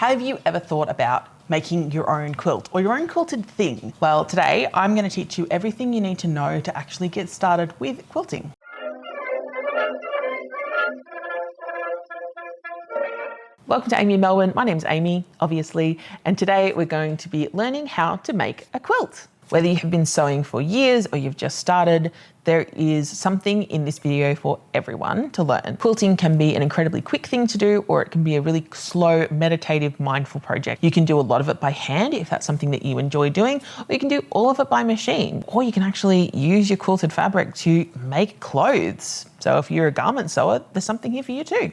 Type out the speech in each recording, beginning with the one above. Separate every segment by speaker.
Speaker 1: Have you ever thought about making your own quilt or your own quilted thing? Well, today I'm going to teach you everything you need to know to actually get started with quilting. Welcome to Amy in Melbourne. My name's Amy, obviously, and today we're going to be learning how to make a quilt. Whether you have been sewing for years or you've just started, there is something in this video for everyone to learn. Quilting can be an incredibly quick thing to do, or it can be a really slow, meditative, mindful project. You can do a lot of it by hand if that's something that you enjoy doing, or you can do all of it by machine, or you can actually use your quilted fabric to make clothes. So if you're a garment sewer, there's something here for you too.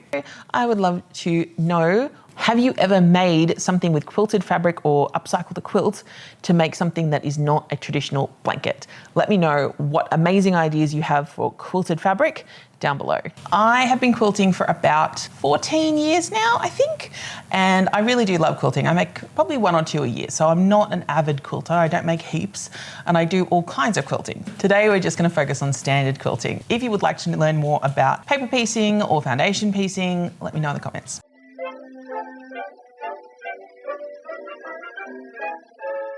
Speaker 1: I would love to know, have you ever made something with quilted fabric or upcycled a quilt to make something that is not a traditional blanket? Let me know what amazing ideas you have for quilted fabric down below. I have been quilting for about 14 years now, I think, and I really do love quilting. I make probably 1 or 2 a year, so I'm not an avid quilter. I don't make heaps, and I do all kinds of quilting. Today, we're just gonna focus on standard quilting. If you would like to learn more about paper piecing or foundation piecing, let me know in the comments.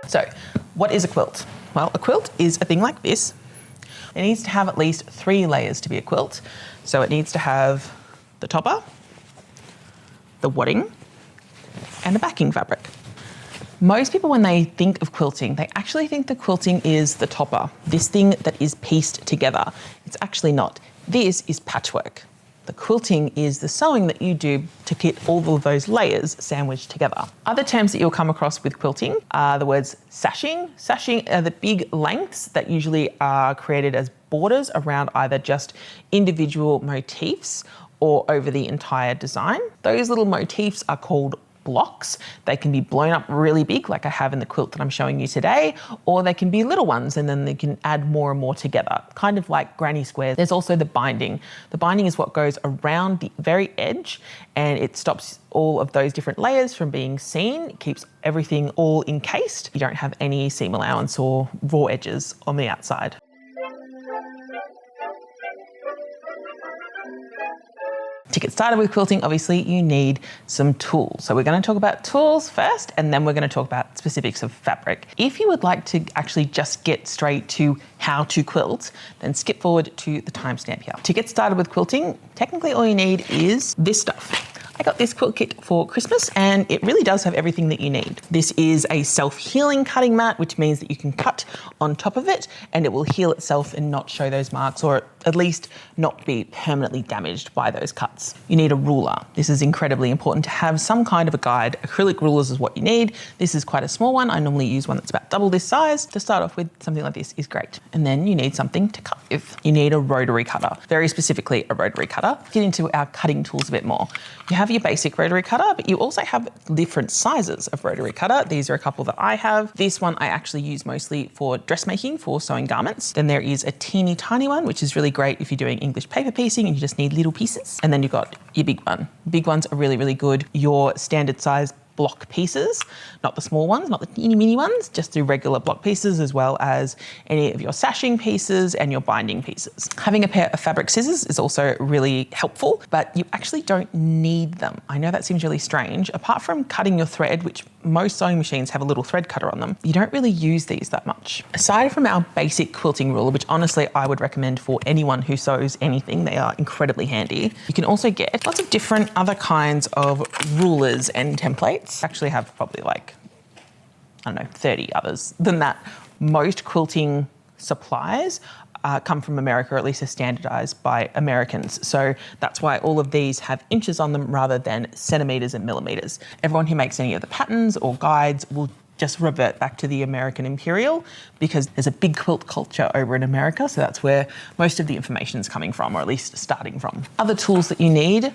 Speaker 1: So, what is a quilt? Well, a quilt is a thing like this. It needs to have at least 3 layers to be a quilt. So it needs to have the topper, the wadding, and the backing fabric. Most people, when they think of quilting, they actually think the quilting is the topper, this thing that is pieced together. It's actually not. This is patchwork. The quilting is the sewing that you do to get all of those layers sandwiched together. Other terms that you'll come across with quilting are the words sashing. Sashing are the big lengths that usually are created as borders around either just individual motifs or over the entire design. Those little motifs are called blocks. They can be blown up really big, like I have in the quilt that I'm showing you today, or they can be little ones and then they can add more and more together, kind of like granny squares. There's also the binding. The binding is what goes around the very edge and it stops all of those different layers from being seen. It keeps everything all encased. You don't have any seam allowance or raw edges on the outside. To get started with quilting, obviously you need some tools. So we're going to talk about tools first, and then we're going to talk about specifics of fabric. If you would like to actually just get straight to how to quilt, then skip forward to the timestamp here. To get started with quilting, technically all you need is this stuff. I got this quilt kit for Christmas and it really does have everything that you need. This is a self-healing cutting mat, which means that you can cut on top of it and it will heal itself and not show those marks, or at least not be permanently damaged by those cuts. You need a ruler. This is incredibly important to have some kind of a guide. Acrylic rulers is what you need. This is quite a small one. I normally use one that's about double this size. To start off with, something like this is great. And then you need something to cut with. You need a rotary cutter, very specifically a rotary cutter. Get into our cutting tools a bit more. You have your basic rotary cutter, but you also have different sizes of rotary cutter. These are a couple that I have. This one I actually use mostly for dressmaking, for sewing garments. Then there is a teeny tiny one, which is really great if you're doing English paper piecing and you just need little pieces. And then you've got your big one. Big ones are really, really good. Your standard size block pieces, not the small ones, not the teeny mini ones, just do regular block pieces, as well as any of your sashing pieces and your binding pieces. Having a pair of fabric scissors is also really helpful, but you actually don't need them. I know that seems really strange. Apart from cutting your thread, which most sewing machines have a little thread cutter on them, you don't really use these that much. Aside from our basic quilting ruler, which honestly I would recommend for anyone who sews anything, they are incredibly handy. You can also get lots of different other kinds of rulers and templates. I actually have probably like, I don't know, 30 others than that. Most quilting supplies come from America, or at least are standardized by Americans. So that's why all of these have inches on them rather than centimeters and millimeters. Everyone who makes any of the patterns or guides will just revert back to the American Imperial, because there's a big quilt culture over in America. So that's where most of the information is coming from, or at least starting from. Other tools that you need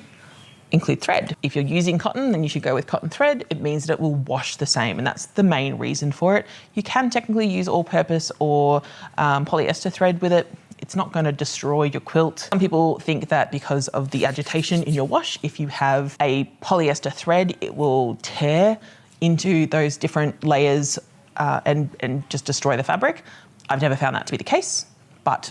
Speaker 1: include thread. If you're using cotton, then you should go with cotton thread. It means that it will wash the same, and that's the main reason for it. You can technically use all-purpose or polyester thread with it. It's not going to destroy your quilt. Some people think that because of the agitation in your wash, if you have a polyester thread, it will tear into those different layers and just destroy the fabric. I've never found that to be the case, but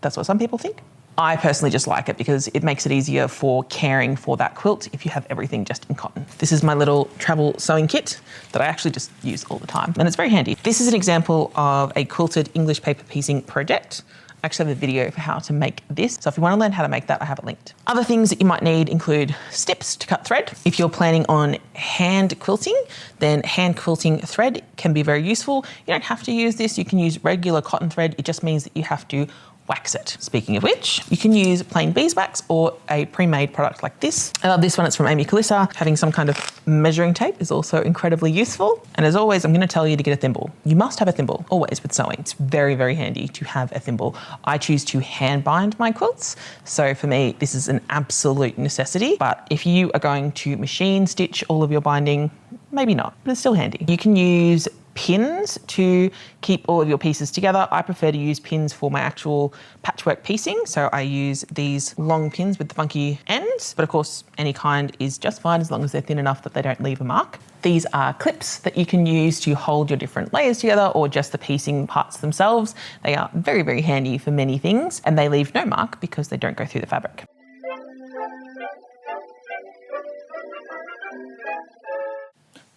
Speaker 1: that's what some people think. I personally just like it because it makes it easier for caring for that quilt if you have everything just in cotton. This is my little travel sewing kit that I actually just use all the time, and it's very handy. This is an example of a quilted English paper piecing project. I actually have a video for how to make this. So if you want to learn how to make that, I have it linked. Other things that you might need include snips to cut thread. If you're planning on hand quilting, then hand quilting thread can be very useful. You don't have to use this. You can use regular cotton thread. It just means that you have to wax it. Speaking of which, you can use plain beeswax or a pre-made product like this. I love this one, it's from Amy Calissa. Having some kind of measuring tape is also incredibly useful. And as always, I'm gonna tell you to get a thimble. You must have a thimble, always with sewing. It's very, very handy to have a thimble. I choose to hand bind my quilts. So for me, this is an absolute necessity. But if you are going to machine stitch all of your binding, maybe not, but it's still handy. You can use pins to keep all of your pieces together. I prefer to use pins for my actual patchwork piecing. So I use these long pins with the funky ends, but of course any kind is just fine as long as they're thin enough that they don't leave a mark. These are clips that you can use to hold your different layers together or just the piecing parts themselves. They are very, very handy for many things and they leave no mark because they don't go through the fabric.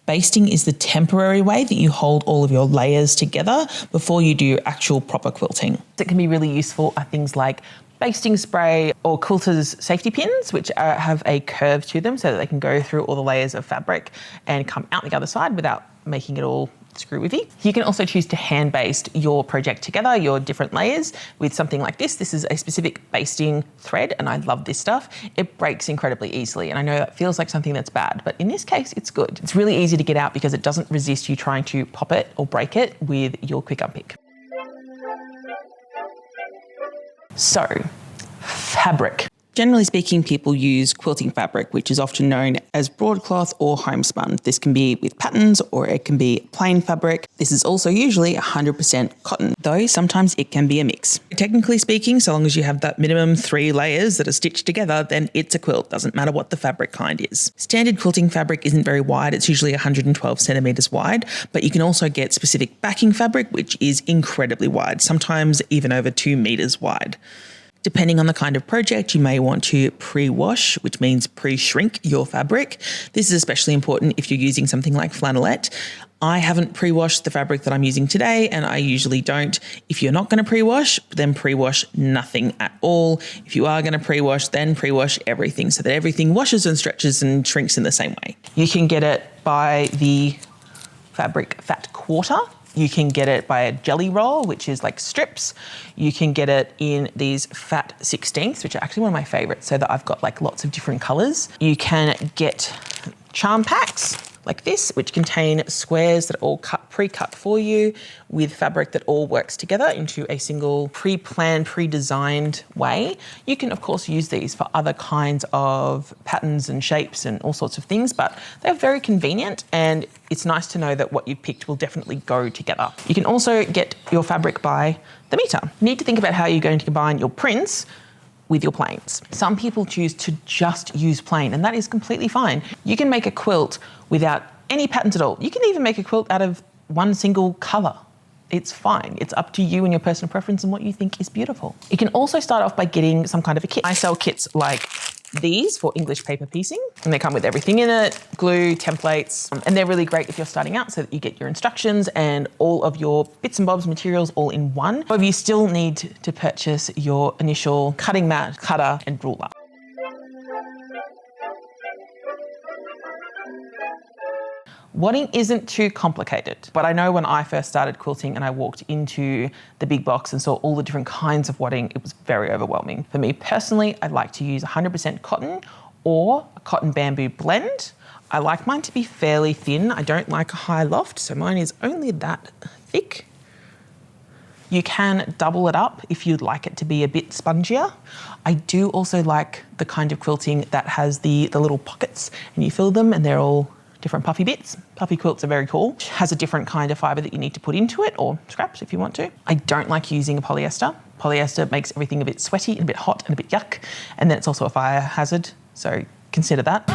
Speaker 1: Basting is the temporary way that you hold all of your layers together before you do actual proper quilting. It can be really useful at things like basting spray or quilters safety pins, which have a curve to them so that they can go through all the layers of fabric and come out the other side without making it all screw-withy. You can also choose to hand baste your project together, your different layers, with something like this. This is a specific basting thread, and I love this stuff. It breaks incredibly easily, and I know that feels like something that's bad, but in this case, it's good. It's really easy to get out because it doesn't resist you trying to pop it or break it with your quick unpick. So, fabric. Generally speaking, people use quilting fabric, which is often known as broadcloth or homespun. This can be with patterns or it can be plain fabric. This is also usually 100% cotton, though sometimes it can be a mix. Technically speaking, so long as you have that minimum 3 layers that are stitched together, then it's a quilt. Doesn't matter what the fabric kind is. Standard quilting fabric isn't very wide. It's usually 112 centimeters wide, but you can also get specific backing fabric, which is incredibly wide, sometimes even over 2 meters wide. Depending on the kind of project, you may want to pre-wash, which means pre-shrink your fabric. This is especially important if you're using something like flannelette. I haven't pre-washed the fabric that I'm using today, and I usually don't. If you're not going to pre-wash, then pre-wash nothing at all. If you are going to pre-wash, then pre-wash everything so that everything washes and stretches and shrinks in the same way. You can get it by the fabric fat quarter. You can get it by a jelly roll, which is like strips. You can get it in these fat 16ths, which are actually one of my favorites, so that I've got like lots of different colors. You can get charm packs like this, which contain squares that are all pre-cut for you with fabric that all works together into a single pre-planned, pre-designed way. You can of course use these for other kinds of patterns and shapes and all sorts of things, but they're very convenient and it's nice to know that what you've picked will definitely go together. You can also get your fabric by the meter. You need to think about how you're going to combine your prints with your plains. Some people choose to just use plain, and that is completely fine. You can make a quilt without any patterns at all. You can even make a quilt out of one single color. It's fine. It's up to you and your personal preference and what you think is beautiful. You can also start off by getting some kind of a kit. I sell kits like these for English paper piecing, and they come with everything in it, glue, templates, and they're really great if you're starting out so that you get your instructions and all of your bits and bobs materials all in one. However, you still need to purchase your initial cutting mat, cutter, and ruler. Wadding isn't too complicated, but I know when I first started quilting and I walked into the big box and saw all the different kinds of wadding, it was very overwhelming. For me personally, I like to use 100% cotton or a cotton bamboo blend. I like mine to be fairly thin. I don't like a high loft, so mine is only that thick. You can double it up if you'd like it to be a bit spongier. I do also like the kind of quilting that has the little pockets and you fill them and they're all different puffy bits. Puffy quilts are very cool. It has a different kind of fibre that you need to put into it, or scraps if you want to. I don't like using a polyester. Polyester makes everything a bit sweaty and a bit hot and a bit yuck, and then it's also a fire hazard, so consider that.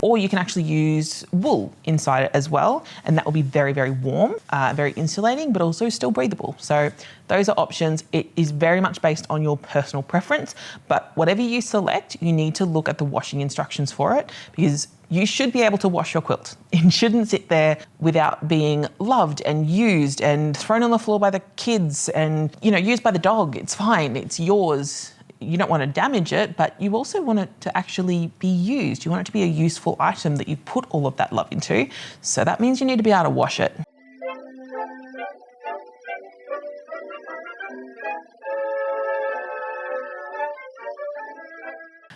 Speaker 1: Or you can actually use wool inside it as well, and that will be very, very warm, very insulating, but also still breathable. So those are options. It is very much based on your personal preference, but whatever you select, you need to look at the washing instructions for it, because you should be able to wash your quilt. It shouldn't sit there without being loved and used and thrown on the floor by the kids and, you know, used by the dog. It's fine, it's yours. You don't want to damage it, but you also want it to actually be used. You want it to be a useful item that you put all of that love into. So that means you need to be able to wash it.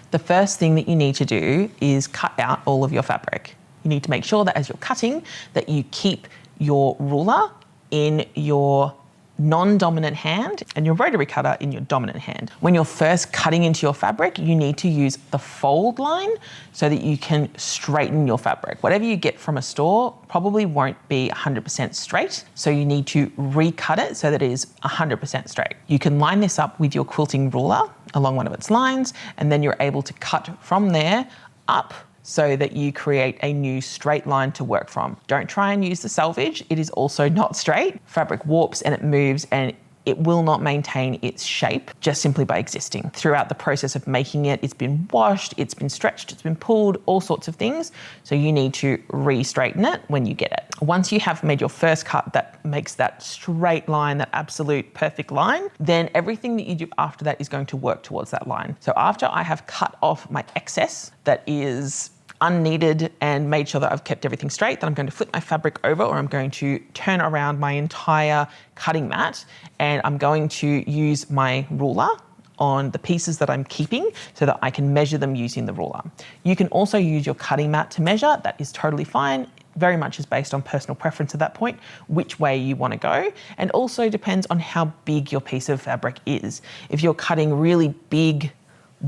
Speaker 1: The first thing that you need to do is cut out all of your fabric. You need to make sure that as you're cutting, that you keep your ruler in your non-dominant hand and your rotary cutter in your dominant hand. When you're first cutting into your fabric, you need to use the fold line so that you can straighten your fabric. Whatever you get from a store probably won't be 100% straight, so you need to recut it so that it is 100% straight. You can line this up with your quilting ruler along one of its lines, and then you're able to cut from there up so that you create a new straight line to work from. Don't try and use the selvage. It is also not straight. Fabric warps and it moves, and it will not maintain its shape just simply by existing. Throughout the process of making it, it's been washed, it's been stretched, it's been pulled, all sorts of things. So you need to re-straighten it when you get it. Once you have made your first cut that makes that straight line, that absolute perfect line, then everything that you do after that is going to work towards that line. So after I have cut off my excess that is unneeded and made sure that I've kept everything straight, then I'm going to flip my fabric over, or I'm going to turn around my entire cutting mat, and I'm going to use my ruler on the pieces that I'm keeping so that I can measure them using the ruler. You can also use your cutting mat to measure. That is totally fine. Very much is based on personal preference at that point, which way you want to go, and also depends on how big your piece of fabric is. If you're cutting really big,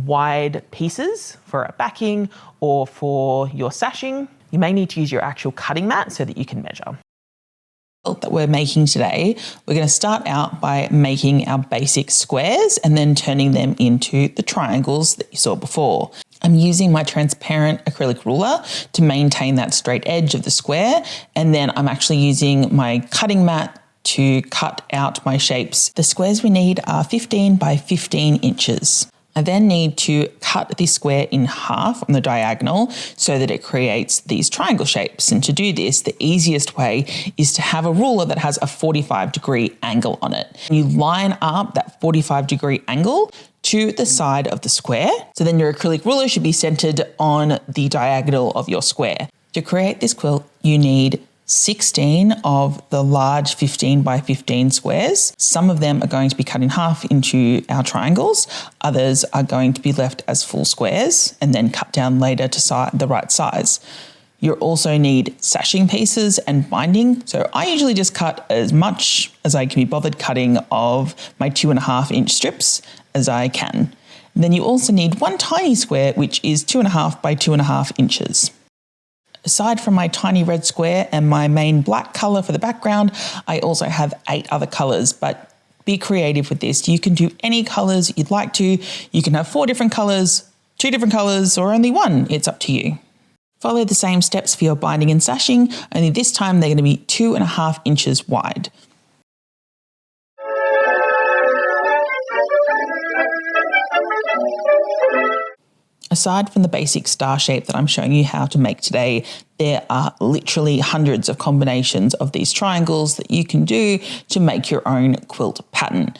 Speaker 1: wide pieces for a backing or for your sashing, you may need to use your actual cutting mat so that you can measure. That we're making today, we're going to start out by making our basic squares and then turning them into the triangles that you saw before. I'm using my transparent acrylic ruler to maintain that straight edge of the square, and then I'm actually using my cutting mat to cut out my shapes. The squares we need are 15 by 15 inches. I then need to cut this square in half on the diagonal so that it creates these triangle shapes. And to do this, the easiest way is to have a ruler that has a 45-degree angle on it. You line up that 45-degree angle to the side of the square. So then your acrylic ruler should be centered on the diagonal of your square. To create this quilt, you need 16 of the large 15 by 15 squares. Some of them are going to be cut in half into our triangles. Others are going to be left as full squares and then cut down later to the right size. You also need sashing pieces and binding. So I usually just cut as much as I can be bothered cutting of my 2.5-inch strips as I can. And then you also need one tiny square, which is 2.5 by 2.5 inches. Aside from my tiny red square and my main black colour for the background, I also have 8 other colours, but be creative with this. You can do any colours you'd like to. You can have 4 different colours, 2 different colours, or only 1. It's up to you. Follow the same steps for your binding and sashing, only this time they're going to be 2.5 inches wide. Aside from the basic star shape that I'm showing you how to make today, there are literally hundreds of combinations of these triangles that you can do to make your own quilt pattern.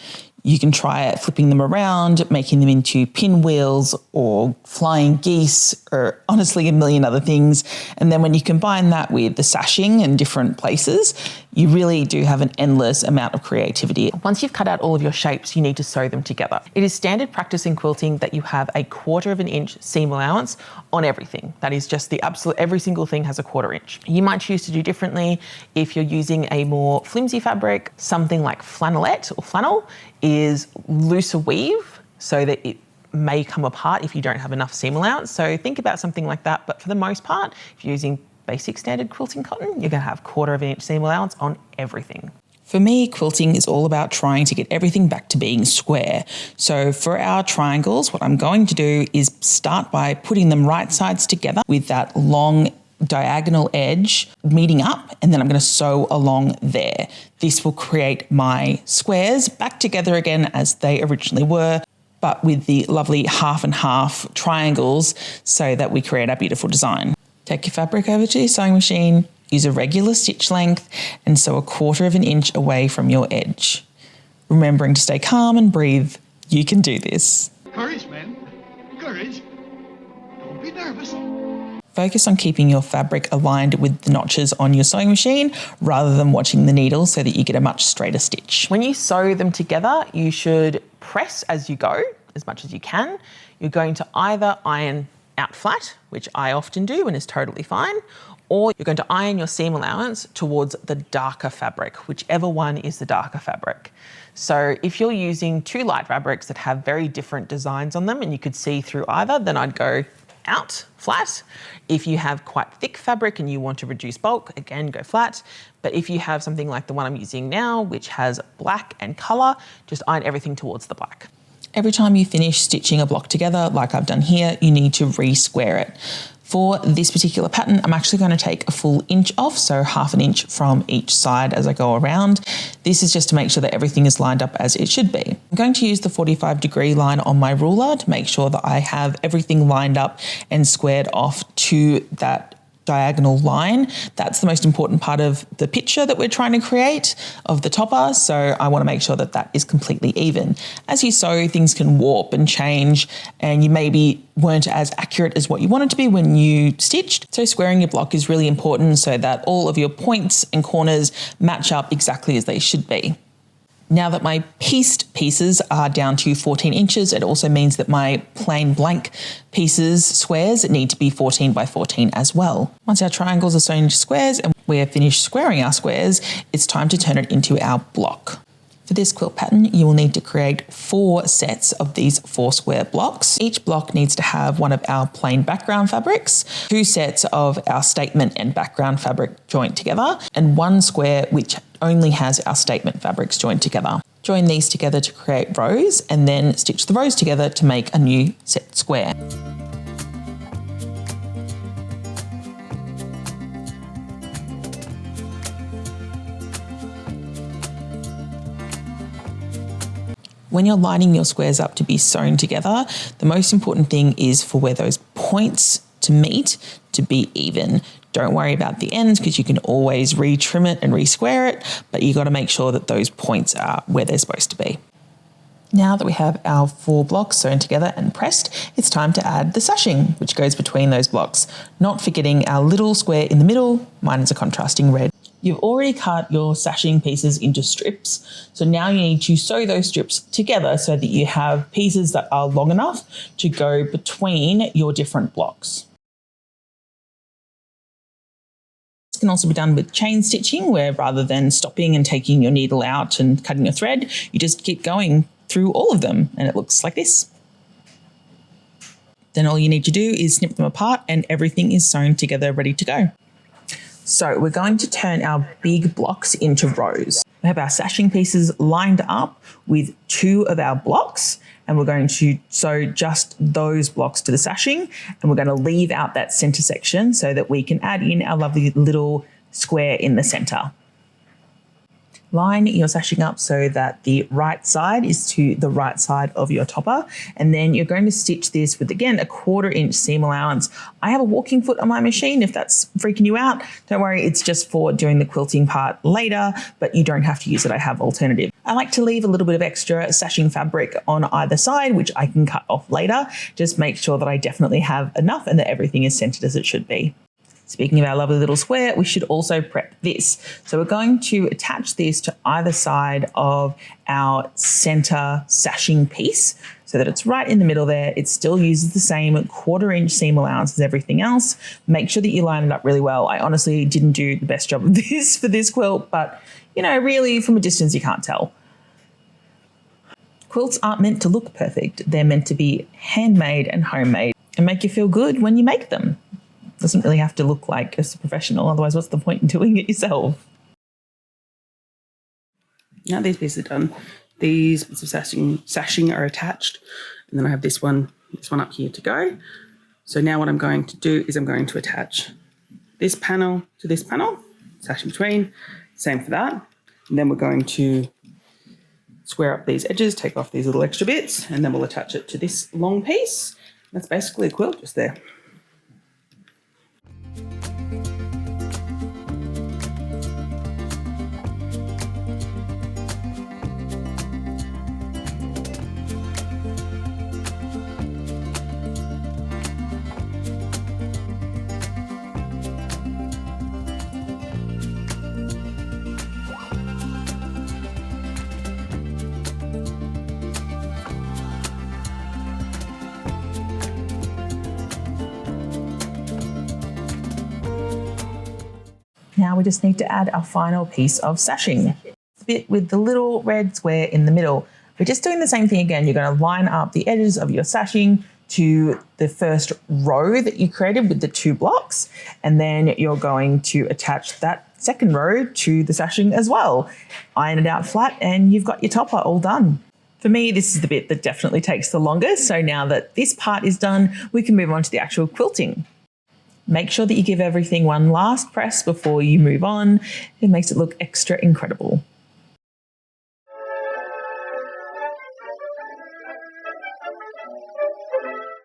Speaker 1: You can try it flipping them around, making them into pinwheels or flying geese, or honestly a million other things. And then when you combine that with the sashing in different places, you really do have an endless amount of creativity. Once you've cut out all of your shapes, you need to sew them together. It is standard practice in quilting that you have a 1/4 inch seam allowance on everything. That is just the absolute, every single thing has a 1/4 inch. You might choose to do differently if you're using a more flimsy fabric. Something like flannelette or flannel is looser weave so that it may come apart if you don't have enough seam allowance. So think about something like that. But for the most part, if you're using basic standard quilting cotton, you're going to have 1/4 inch seam allowance on everything. For me, quilting is all about trying to get everything back to being square. So for our triangles, what I'm going to do is start by putting them right sides together with that long diagonal edge meeting up, and then I'm going to sew along there. This will create my squares back together again as they originally were, but with the lovely half and half triangles so that we create our beautiful design. Take your fabric over to your sewing machine, use a regular stitch length and sew 1/4 inch away from your edge. Remembering to stay calm and breathe, you can do this.
Speaker 2: Courage, men. Courage. Don't be nervous.
Speaker 1: Focus on keeping your fabric aligned with the notches on your sewing machine rather than watching the needle so that you get a much straighter stitch. When you sew them together, you should press as you go, as much as you can. You're going to either iron out flat, which I often do and is totally fine, or you're going to iron your seam allowance towards the darker fabric, whichever one is the darker fabric. So if you're using 2 light fabrics that have very different designs on them and you could see through either, then I'd go out flat. If you have quite thick fabric and you want to reduce bulk, again, go flat. But if you have something like the one I'm using now, which has black and color, just iron everything towards the black. Every time you finish stitching a block together, like I've done here, you need to re-square it. For this particular pattern, I'm actually going to take a full inch off, so 1/2 inch from each side as I go around. This is just to make sure that everything is lined up as it should be. I'm going to use the 45-degree line on my ruler to make sure that I have everything lined up and squared off to that diagonal line. That's the most important part of the picture that we're trying to create of the topper, so I want to make sure that that is completely even. As you sew, things can warp and change and you maybe weren't as accurate as what you wanted to be when you stitched. So squaring your block is really important so that all of your points and corners match up exactly as they should be. Now that my pieced pieces are down to 14 inches, it also means that my plain blank pieces, squares, need to be 14 by 14 as well. Once our triangles are sewn into squares and we're finished squaring our squares, it's time to turn it into our block. For this quilt pattern, you will need to create 4 sets of these 4 square blocks. Each block needs to have one of our plain background fabrics, 2 sets of our statement and background fabric joined together, and 1 square which only has our statement fabrics joined together. Join these together to create rows and then stitch the rows together to make a new set square. When you're lining your squares up to be sewn together, the most important thing is for where those points to meet to be even. Don't worry about the ends because you can always re-trim it and re-square it, but you got to make sure that those points are where they're supposed to be. Now that we have our 4 blocks sewn together and pressed, it's time to add the sashing, which goes between those blocks. Not forgetting our little square in the middle, mine is a contrasting red. You've already cut your sashing pieces into strips, so now you need to sew those strips together so that you have pieces that are long enough to go between your different blocks. This can also be done with chain stitching, where rather than stopping and taking your needle out and cutting a thread, you just keep going through all of them and it looks like this. Then all you need to do is snip them apart and everything is sewn together, ready to go. So we're going to turn our big blocks into rows. We have our sashing pieces lined up with 2 of our blocks and we're going to sew just those blocks to the sashing and we're going to leave out that center section so that we can add in our lovely little square in the center. Line your sashing up so that the right side is to the right side of your topper. And then you're going to stitch this with, again, a 1/4 inch seam allowance. I have a walking foot on my machine. If that's freaking you out, don't worry. It's just for doing the quilting part later, but you don't have to use it. I have alternative. I like to leave a little bit of extra sashing fabric on either side, which I can cut off later. Just make sure that I definitely have enough and that everything is centered as it should be. Speaking of our lovely little square, we should also prep this. So we're going to attach this to either side of our center sashing piece so that it's right in the middle there. It still uses the same 1/4 inch seam allowance as everything else. Make sure that you line it up really well. I honestly didn't do the best job of this for this quilt, but you know, really from a distance you can't tell. Quilts aren't meant to look perfect. They're meant to be handmade and homemade and make you feel good when you make them. Doesn't really have to look like a professional, otherwise what's the point in doing it yourself?
Speaker 3: Now these pieces are done. These bits of sashing are attached, and then I have this one up here to go. So now what I'm going to do is I'm going to attach this panel to this panel, sash in between, same for that. And then we're going to square up these edges, take off these little extra bits, and then we'll attach it to this long piece. That's basically a quilt just there.
Speaker 1: Now we just need to add our final piece of sashing. The bit with the little red square in the middle. We're just doing the same thing again. You're going to line up the edges of your sashing to the first row that you created with the 2 blocks, and then you're going to attach that second row to the sashing as well. Iron it out flat and you've got your topper all done. For me, this is the bit that definitely takes the longest. So now that this part is done, we can move on to the actual quilting. Make sure that you give everything one last press before you move on. It makes it look extra incredible.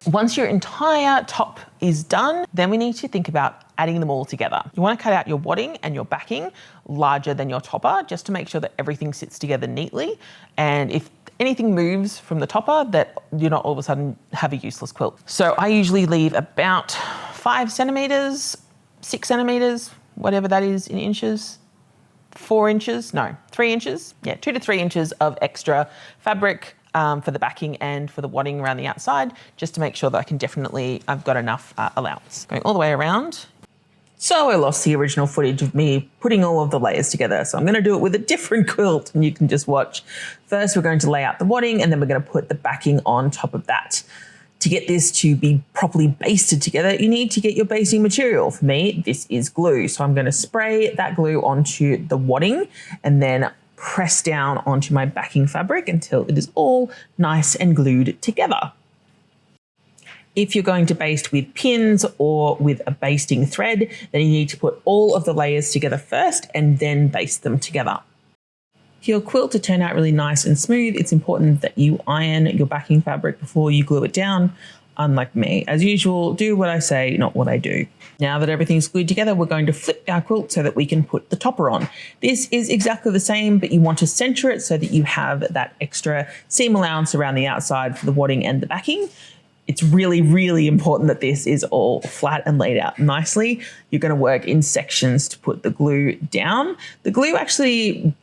Speaker 1: Once your entire top is done, then we need to think about adding them all together. You want to cut out your wadding and your backing larger than your topper, just to make sure that everything sits together neatly. And if anything moves from the topper, that you're not all of a sudden have a useless quilt. So I usually leave about 5 centimeters, 6 centimeters, whatever that is in inches, 4 inches, no, 3 inches. Yeah, 2 to 3 inches of extra fabric for the backing and for the wadding around the outside, just to make sure that I've got enough allowance. Going all the way around. So I lost the original footage of me putting all of the layers together. So I'm going to do it with a different quilt and you can just watch. First, we're going to lay out the wadding and then we're going to put the backing on top of that. To get this to be properly basted together, you need to get your basting material. For me, this is glue. So I'm going to spray that glue onto the wadding and then press down onto my backing fabric until it is all nice and glued together. If you're going to baste with pins or with a basting thread, then you need to put all of the layers together first and then baste them together. For your quilt to turn out really nice and smooth, it's important that you iron your backing fabric before you glue it down. Unlike me, as usual, do what I say, not what I do. Now that everything's glued together, we're going to flip our quilt so that we can put the topper on. This is exactly the same, but you want to center it so that you have that extra seam allowance around the outside for the wadding and the backing. It's really, really important that this is all flat and laid out nicely. You're going to work in sections to put the glue down. The glue actually, I'm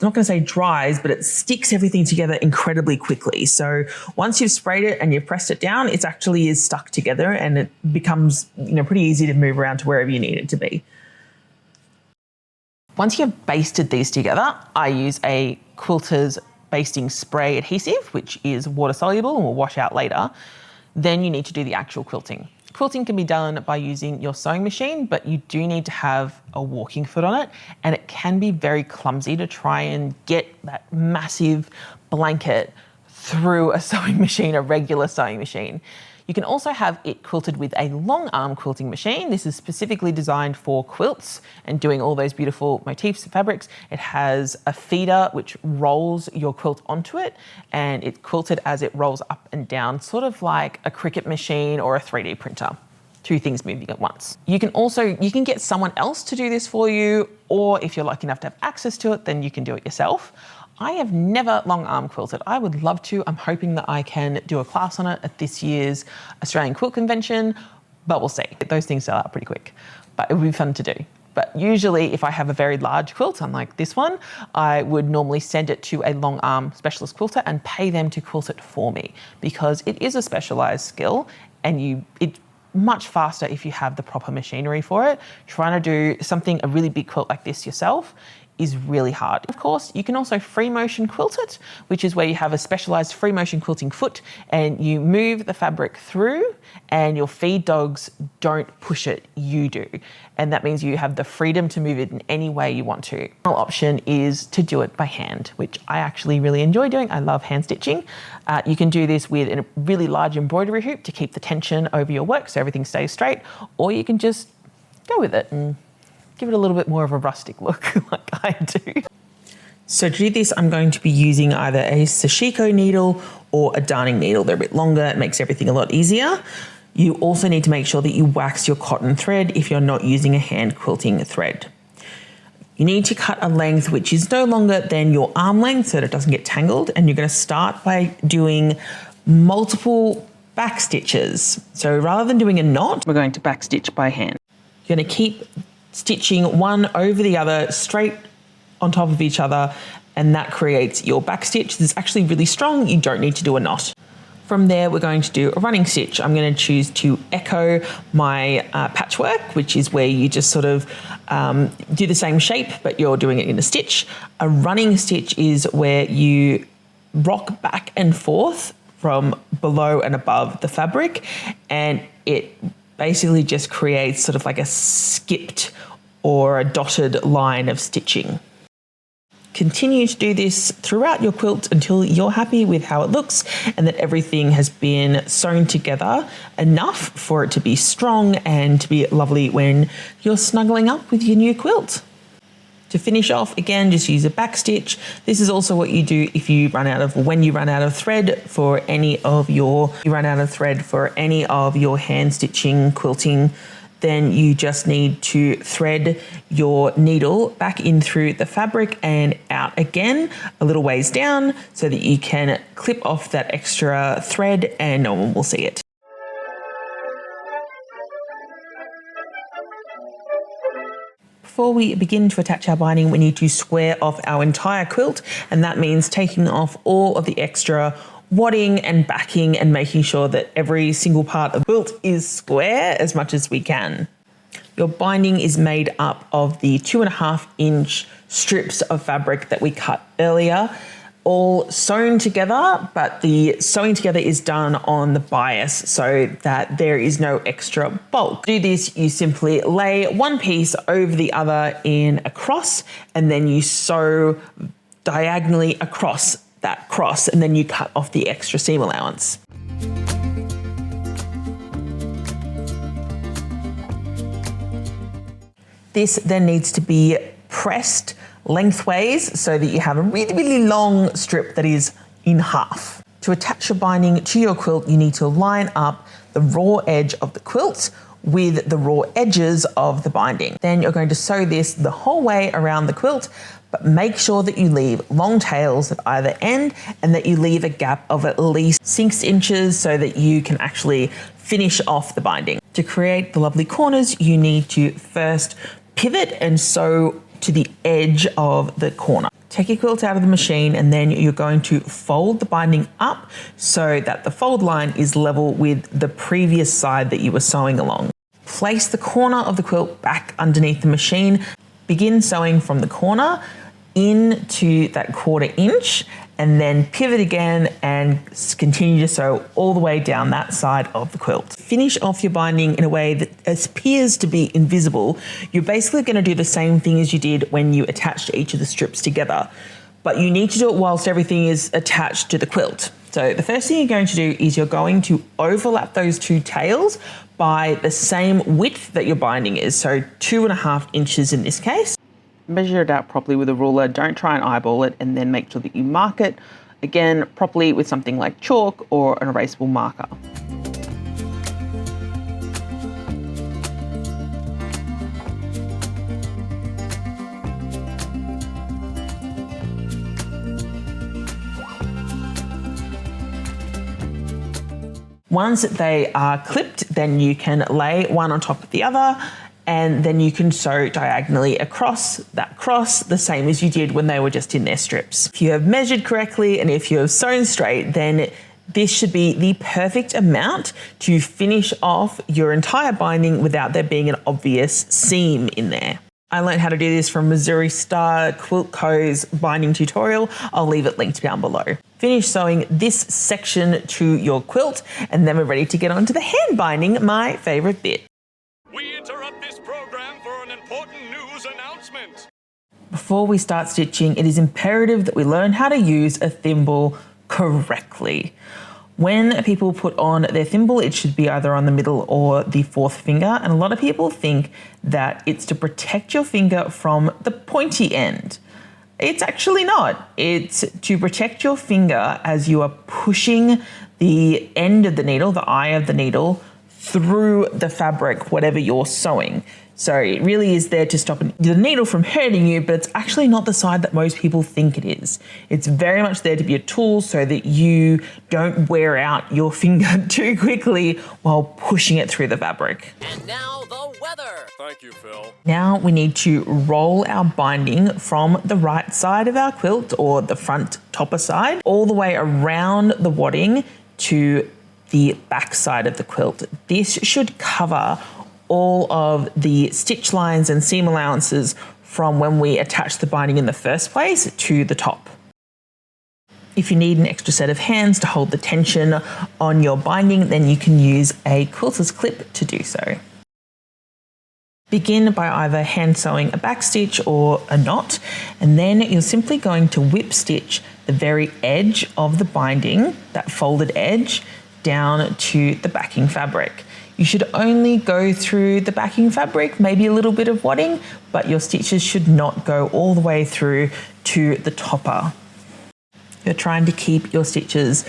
Speaker 1: not going to say dries, but it sticks everything together incredibly quickly. So once you've sprayed it and you've pressed it down, it actually is stuck together and it becomes, pretty easy to move around to wherever you need it to be. Once you've basted these together, I use a Quilter's basting spray adhesive, which is water soluble and will wash out later. Then you need to do the actual quilting. Quilting can be done by using your sewing machine, but you do need to have a walking foot on it, and it can be very clumsy to try and get that massive blanket through a sewing machine, a regular sewing machine. You can also have it quilted with a long arm quilting machine. This is specifically designed for quilts and doing all those beautiful motifs and fabrics. It has a feeder which rolls your quilt onto it, and it's quilted as it rolls up and down, sort of like a Cricut machine or a 3D printer. 2 things moving at once. You can get someone else to do this for you, or if you're lucky enough to have access to it, then you can do it yourself. I have never long arm quilted. I would love to. I'm hoping that I can do a class on it at this year's Australian Quilt Convention, but we'll see. Those things sell out pretty quick, but it would be fun to do. But usually if I have a very large quilt, unlike this one, I would normally send it to a long arm specialist quilter and pay them to quilt it for me, because it is a specialized skill and it's much faster if you have the proper machinery for it. Trying to do a really big quilt like this yourself is really hard. Of course, you can also free motion quilt it, which is where you have a specialized free motion quilting foot and you move the fabric through and your feed dogs don't push it, you do. And that means you have the freedom to move it in any way you want to. The final option is to do it by hand, which I actually really enjoy doing. I love hand stitching. You can do this with a really large embroidery hoop to keep the tension over your work so everything stays straight, or you can just go with it and give it a little bit more of a rustic look like I do. So to do this, I'm going to be using either a sashiko needle or a darning needle. They're a bit longer, it makes everything a lot easier. You also need to make sure that you wax your cotton thread if you're not using a hand quilting thread. You need to cut a length which is no longer than your arm length so that it doesn't get tangled, and you're going to start by doing multiple back stitches. So rather than doing a knot, we're going to back stitch by hand. You're going to keep stitching one over the other straight on top of each other, and that creates your back stitch. This is actually really strong, you don't need to do a knot. From there, we're going to do a running stitch. I'm going to choose to echo my patchwork, which is where you just sort of do the same shape, but you're doing it in a stitch. A running stitch is where you rock back and forth from below and above the fabric, and it basically just creates sort of like a skipped or a dotted line of stitching. Continue to do this throughout your quilt until you're happy with how it looks and that everything has been sewn together enough for it to be strong and to be lovely when you're snuggling up with your new quilt. To finish off, again, just use a back stitch. This is also what you do if you run out of, when you run out of thread for any of your, hand stitching quilting, then you just need to thread your needle back in through the fabric and out again a little ways down so that you can clip off that extra thread and no one will see it. Before we begin to attach our binding, we need to square off our entire quilt, and that means taking off all of the extra wadding and backing and making sure that every single part of the quilt is square as much as we can. Your binding is made up of the 2.5 inch strips of fabric that we cut earlier, all sewn together, but the sewing together is done on the bias so that there is no extra bulk. To do this, you simply lay one piece over the other in a cross, and then you sew diagonally across that cross, and then you cut off the extra seam allowance. This then needs to be pressed lengthways so that you have a really, really long strip that is in half. To attach your binding to your quilt, you need to line up the raw edge of the quilt with the raw edges of the binding. Then you're going to sew this the whole way around the quilt, but make sure that you leave long tails at either end and that you leave a gap of at least 6 inches so that you can actually finish off the binding. To create the lovely corners, you need to first pivot and sew to the edge of the corner. Take your quilt out of the machine, and then you're going to fold the binding up so that the fold line is level with the previous side that you were sewing along. Place the corner of the quilt back underneath the machine. Begin sewing from the corner into that 1/4 inch, and then pivot again and continue to sew all the way down that side of the quilt. Finish off your binding in a way that appears to be invisible. You're basically going to do the same thing as you did when you attached each of the strips together, but you need to do it whilst everything is attached to the quilt. So the first thing you're going to do is you're going to overlap those two tails by the same width that your binding is, so 2.5 inches in this case. Measure it out properly with a ruler. Don't try and eyeball it, and then make sure that you mark it again properly with something like chalk or an erasable marker. Once they are clipped, then you can lay one on top of the other, and then you can sew diagonally across that cross the same as you did when they were just in their strips. If you have measured correctly and if you have sewn straight, then this should be the perfect amount to finish off your entire binding without there being an obvious seam in there. I learned how to do this from Missouri Star Quilt Co.'s binding tutorial. I'll leave it linked down below. Finish sewing this section to your quilt, and then we're ready to get on to the hand binding, my favorite bit.
Speaker 4: We interrupt this program for an important news announcement.
Speaker 1: Before we start stitching, it is imperative that we learn how to use a thimble correctly. When people put on their thimble, it should be either on the middle or the fourth finger, and a lot of people think that it's to protect your finger from the pointy end. It's actually not. It's to protect your finger as you are pushing the end of the needle, the eye of the needle, through the fabric, whatever you're sewing. So it really is there to stop the needle from hurting you, but it's actually not the side that most people think it is. It's very much there to be a tool so that you don't wear out your finger too quickly while pushing it through the fabric.
Speaker 5: And now the weather.
Speaker 4: Thank you, Phil.
Speaker 1: Now we need to roll our binding from the right side of our quilt, or the front topper side, all the way around the wadding to the back side of the quilt. This should cover all of the stitch lines and seam allowances from when we attach the binding in the first place to the top. If you need an extra set of hands to hold the tension on your binding, then you can use a quilter's clip to do so. Begin by either hand sewing a back stitch or a knot, and then you're simply going to whip stitch the very edge of the binding, that folded edge, down to the backing fabric. You should only go through the backing fabric, maybe a little bit of wadding, but your stitches should not go all the way through to the topper. You're trying to keep your stitches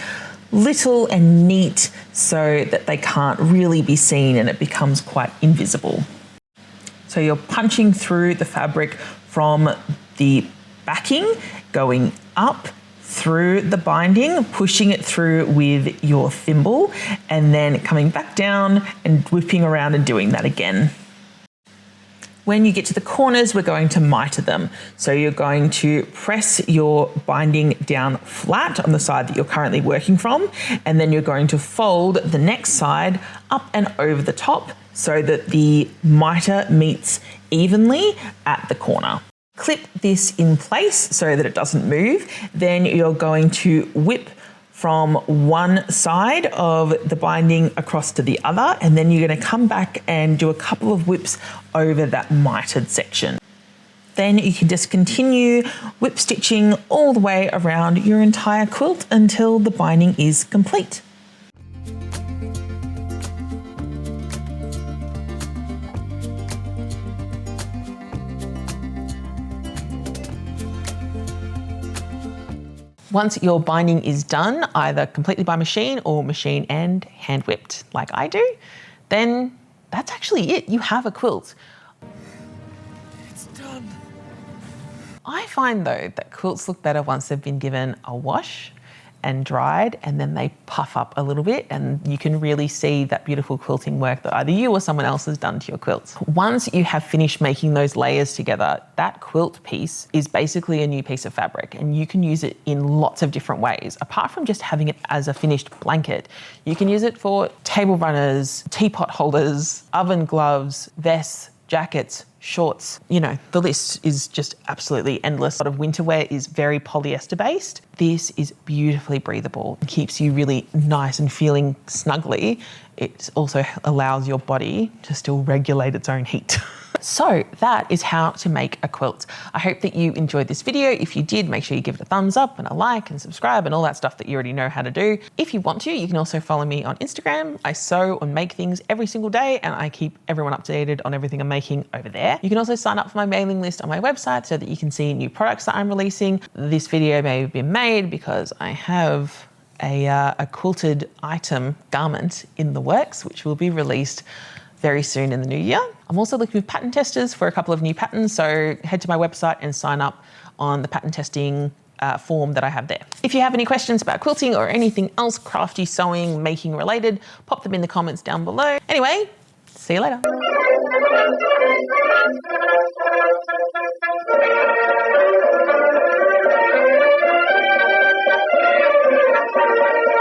Speaker 1: little and neat so that they can't really be seen and it becomes quite invisible. So you're punching through the fabric from the backing, going up through the binding, pushing it through with your thimble, and then coming back down and whipping around and doing that again. When you get to the corners, we're going to miter them. So you're going to press your binding down flat on the side that you're currently working from, and then you're going to fold the next side up and over the top so that the miter meets evenly at the corner. Clip this in place so that it doesn't move. Then you're going to whip from one side of the binding across to the other, and then you're going to come back and do a couple of whips over that mitered section. Then you can just continue whip stitching all the way around your entire quilt until the binding is complete. Once your binding is done, either completely by machine or machine and hand whipped like I do, then that's actually it. You have a quilt. It's done. I find though that quilts look better once they've been given a wash and dried, and then they puff up a little bit and you can really see that beautiful quilting work that either you or someone else has done to your quilts. Once you have finished making those layers together, that quilt piece is basically a new piece of fabric, and you can use it in lots of different ways. Apart from just having it as a finished blanket, you can use it for table runners, teapot holders, oven gloves, vests, jackets, shorts, you know, the list is just absolutely endless. A lot of winter wear is very polyester based. This is beautifully breathable. It keeps you really nice and feeling snugly. It also allows your body to still regulate its own heat. So that is how to make a quilt. I hope that you enjoyed this video. If you did, make sure you give it a thumbs up and a like and subscribe and all that stuff that you already know how to do. If you want to, you can also follow me on Instagram. I sew and make things every single day, and I keep everyone updated on everything I'm making over there. You can also sign up for my mailing list on my website so that you can see new products that I'm releasing. This video may have been made because I have a quilted item garment in the works, which will be released very soon in the new year. I'm also looking with pattern testers for a couple of new patterns, so head to my website and sign up on the pattern testing form that I have there. If you have any questions about quilting or anything else crafty, sewing, making related, pop them in the comments down below. Anyway, see you later.